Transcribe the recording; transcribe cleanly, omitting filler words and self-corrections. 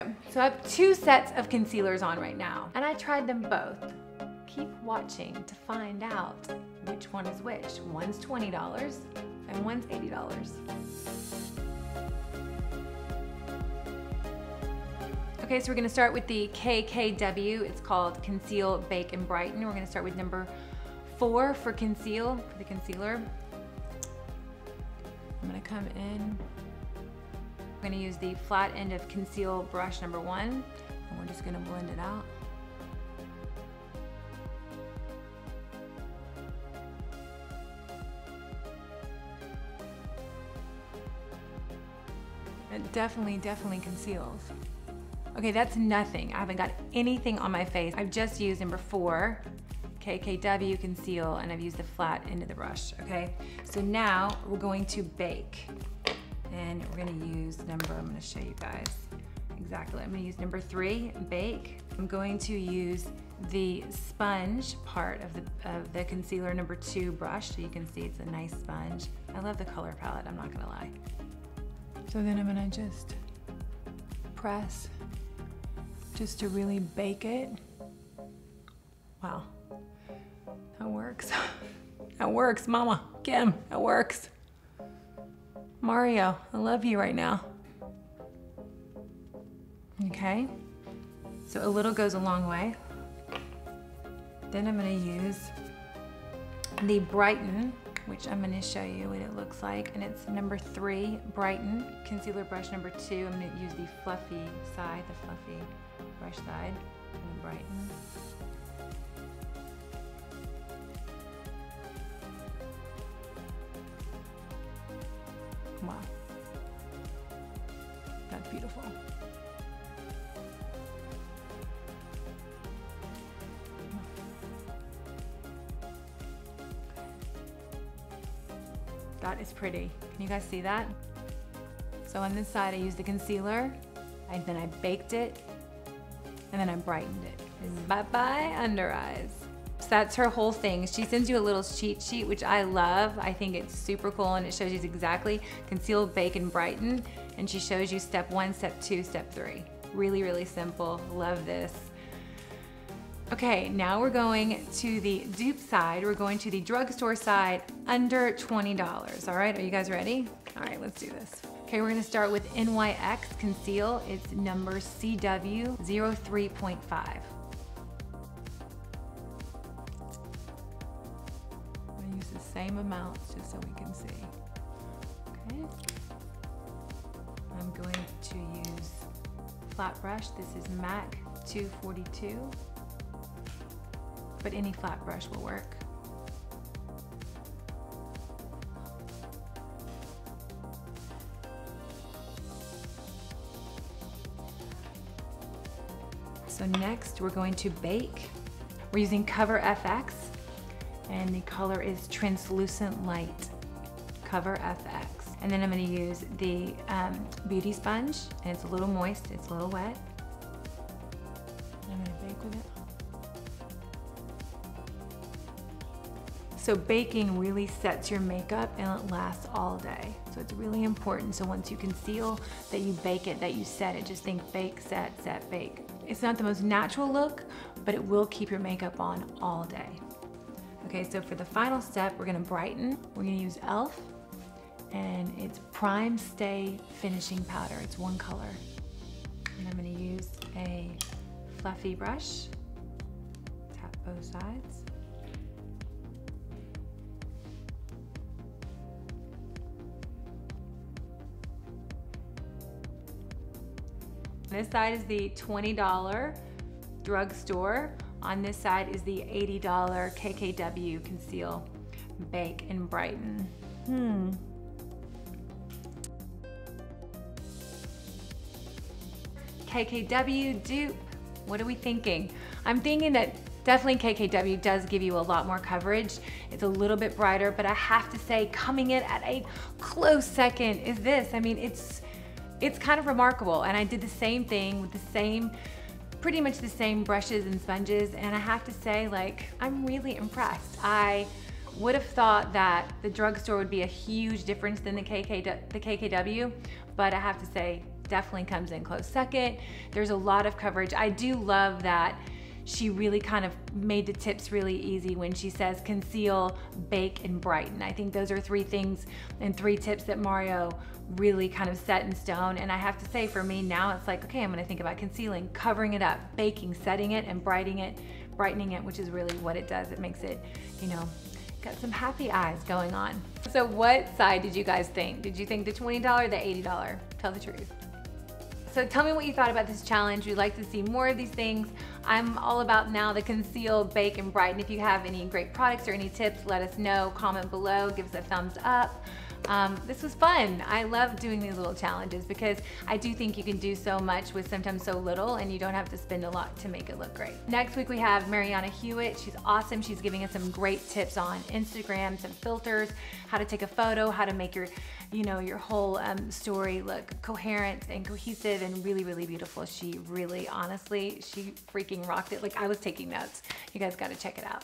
So I have two sets of concealers on right now, and I tried them both. Keep watching to find out which one is which. One's $20 and one's $80. Okay, so we're gonna start with the KKW. It's called Conceal, Bake, and Brighten. We're gonna start with number 4 for Conceal, for the concealer. I'm gonna come in. I'm gonna use the flat end of Conceal brush number 1, and we're just gonna blend it out. It definitely conceals. Okay, that's nothing. I haven't got anything on my face. I've just used number 4, KKW Conceal, and I've used the flat end of the brush, okay? So now we're going to bake. And we're gonna use number, I'm gonna show you guys exactly. I'm gonna use number 3, bake. I'm going to use the sponge part of the concealer number 2 brush, so you can see it's a nice sponge. I love the color palette, I'm not gonna lie. So then I'm gonna just press just to really bake it. Wow, that works. That works, Mama, Kim, that works. Mario, I love you right now. Okay, so a little goes a long way. Then I'm gonna use the Brighten, which I'm gonna show you what it looks like, and it's number 3, Brighten. Concealer brush number 2, I'm gonna use the fluffy side, the fluffy brush side, and then Brighten. Wow, that's beautiful. That is pretty. Can you guys see that? So on this side I used the concealer, and then I baked it, and then I brightened it. And bye-bye under eyes. So that's her whole thing. She sends you a little cheat sheet, which I love. I think it's super cool, and it shows you exactly conceal, bake, and brighten. And she shows you step 1, step 2, step 3. Really simple, love this. Okay, now we're going to the dupe side. We're going to the drugstore side, under $20. All right, are you guys ready? All right, let's do this. Okay, we're gonna start with NYX Conceal. It's number CW 03.5. Same amounts just so we can see. Okay. I'm going to use flat brush. This is MAC 242, but any flat brush will work. So next we're going to bake. We're using Cover FX. And the color is Translucent Light, Cover FX. And then I'm gonna use the beauty sponge, and it's a little moist, it's a little wet. And I'm gonna bake with it. So baking really sets your makeup, and it lasts all day. So it's really important, so once you conceal, that you bake it, that you set it. Just think bake, set, set, bake. It's not the most natural look, but it will keep your makeup on all day. Okay, so for the final step, we're gonna brighten. We're gonna use e.l.f. and it's Prime Stay Finishing Powder. It's 1 color. And I'm gonna use a fluffy brush, tap both sides. This side is the $20 drugstore. On this side is the $80 KKW Conceal, Bake, and Brighten. KKW dupe, what are we thinking? I'm thinking that definitely KKW does give you a lot more coverage. It's a little bit brighter, but I have to say coming in at a close second is this. I mean, it's kind of remarkable, and I did the same thing with pretty much the same brushes and sponges, and I have to say, like, I'm really impressed. I would have thought that the drugstore would be a huge difference than the KKW, but I have to say, definitely comes in close second. There's a lot of coverage. I do love that she really kind of made the tips really easy when she says conceal, bake, and brighten. I think those are 3 things and 3 tips that Mario really kind of set in stone. And I have to say, for me now, it's like, okay, I'm gonna think about concealing, covering it up, baking, setting it, and brightening it, which is really what it does. It makes it, you know, got some happy eyes going on. So what side did you guys think? Did you think the $20 or the $80? Tell the truth. So tell me what you thought about this challenge. We'd like to see more of these things. I'm all about now the conceal, bake, and brighten. If you have any great products or any tips, let us know. Comment below, give us a thumbs up. This was fun. I love doing these little challenges because I do think you can do so much with sometimes so little, and you don't have to spend a lot to make it look great. Next week we have Mariana Hewitt. She's awesome. She's giving us some great tips on Instagram, some filters, how to take a photo, how to make your, you know, your whole story look coherent and cohesive and really, really beautiful. She really, honestly, she freaking rocked it. Like, I was taking notes. You guys got to check it out.